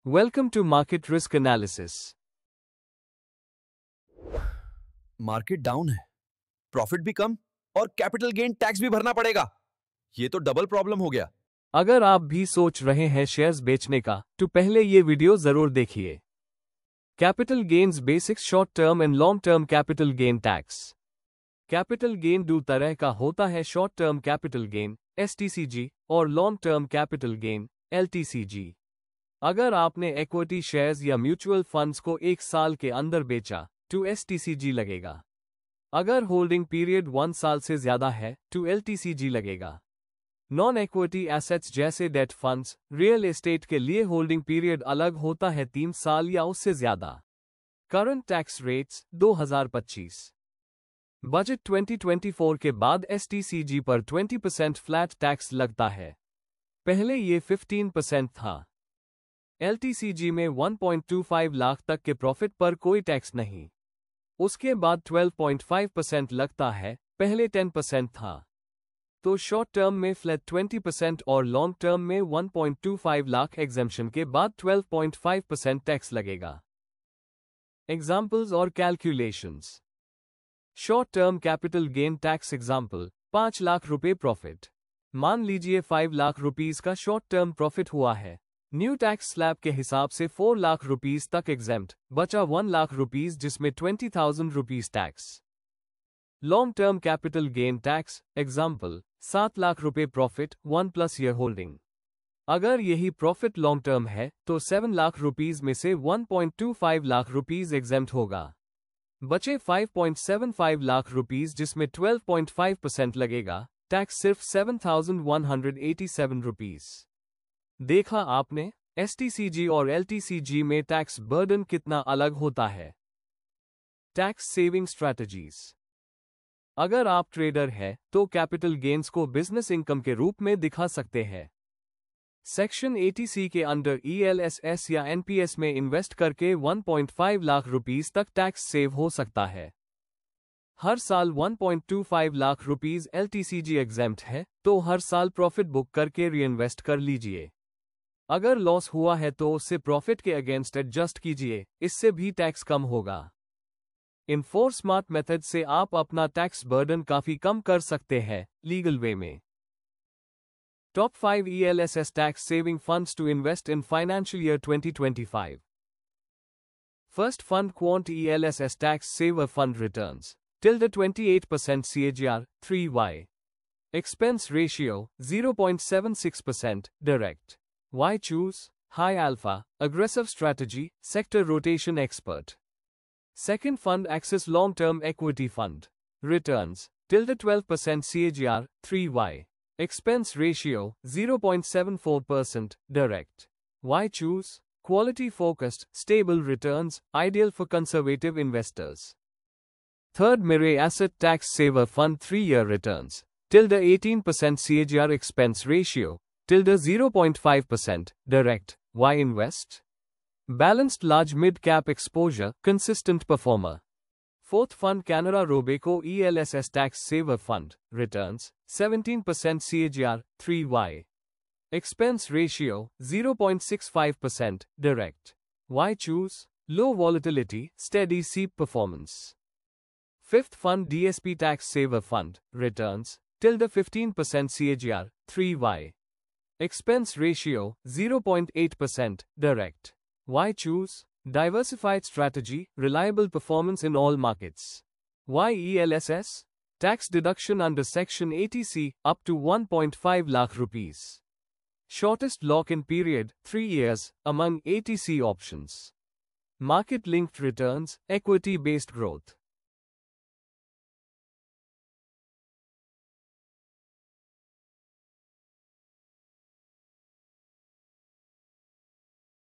Welcome to Market Risk Analysis. Market down है, profit भी कम और कैपिटल गेन टैक्स भी भरना पड़ेगा। ये तो डबल प्रॉब्लम हो गया। अगर आप भी सोच रहे हैं शेयर्स बेचने का, तो पहले ये वीडियो जरूर देखिए। Capital gains basics, short term and long term capital gain tax. Capital gain दो तरह का होता है, short term capital gain (STCG) और long term capital gain (LTCG). अगर आपने इक्विटी शेयर्स या म्यूचुअल फंड्स को एक साल के अंदर बेचा तो STCG लगेगा। अगर होल्डिंग पीरियड 1 साल से ज्यादा है तो LTCG लगेगा। नॉन इक्विटी एसेट्स जैसे डेट फंड्स, रियल एस्टेट के लिए होल्डिंग पीरियड अलग होता है, 3 साल या उससे ज्यादा। करंट टैक्स रेट्स 2025 बजट 2024 के बाद STCG पर 20% फ्लैट टैक्स लगता है। पहले ये 15% था। LTCG में 1.25 लाख तक के प्रॉफिट पर कोई टैक्स नहीं। उसके बाद 12.5% लगता है, पहले 10% था। तो शॉर्ट टर्म में फ्लैट 20% और लॉन्ग टर्म में 1.25 लाख एग्जेम्पशन के बाद 12.5% टैक्स लगेगा। एग्जाम्पल्स और calculations. Short term capital gain tax example, 5 lakh रुपए प्रॉफिट। मान लीजिए 5 लाख रुपीस का शॉर्ट टर्म प्रॉफिट हुआ है। न्यू टैक्स स्लैब के हिसाब से 4 लाख रुपीस तक एग्जेम्प्ट, बचा 1 लाख रुपीस जिसमें 20,000 rupees tax. Long term capital gain tax example, 7 lakh रुपए प्रॉफिट, 1+ ईयर होल्डिंग। अगर यही प्रॉफिट लॉन्ग टर्म है तो 7 लाख रुपीस में से 1.25 लाख रुपीस एग्जेम्प्ट होगा। बचे 5.75 लाख रुपीस जिसमें 12.5% लगेगा, टैक्स सिर्फ 7,187 रुपीस। देखा आपने, STCG और LTCG में टैक्स बर्डन कितना अलग होता है। Tax saving strategies. अगर आप ट्रेडर हैं तो कैपिटल गेन्स को बिजनेस इनकम के रूप में दिखा सकते हैं। सेक्शन 80C के अंडर ELSS या NPS में इन्वेस्ट करके 1.5 लाख रुपीस तक टैक्स सेव हो सकता है। हर साल 1.25 लाख रुपीस LTCG एग्जेम्प्ट है, तो हर साल प्रॉफिट बुक करके रीइन्वेस्ट कर लीजिए। अगर लॉस हुआ है तो उससे प्रॉफिट के अगेंस्ट एडजस्ट कीजिए, इससे भी टैक्स कम होगा। इन 4 स्मार्ट मेथड से आप अपना टैक्स बर्डन काफी कम कर सकते हैं, लीगल वे में। Top 5 ELSS tax saving funds to invest in financial year 2025। First fund, quant ELSS tax saver fund returns ~28% CAGR 3Y। Expense ratio 0.76%, direct. Why choose? High alpha, aggressive strategy, sector rotation expert. Second fund, Axis Long-Term Equity Fund. Returns ~12% CAGR 3Y. Expense ratio 0.74%, direct. Why choose? Quality focused, stable returns, ideal for conservative investors. Third, Mirae Asset Tax Saver Fund 3-year returns ~18% CAGR. Expense ratio ~0.5%, direct. Why invest? Balanced large mid-cap exposure, consistent performer. Fourth fund, Canara Robeco ELSS Tax Saver Fund. Returns 17% CAGR 3Y. Expense ratio 0.65%, direct. Why choose? Low volatility, steady SEEP performance. Fifth fund, DSP Tax Saver Fund. Returns ~15% CAGR 3Y. Expense ratio 0.8%, direct. Why choose? Diversified strategy, reliable performance in all markets. Why ELSS? Tax deduction under Section 80C up to 1.5 lakh rupees. Shortest lock-in period 3 years among 80C options. Market linked returns, equity based growth.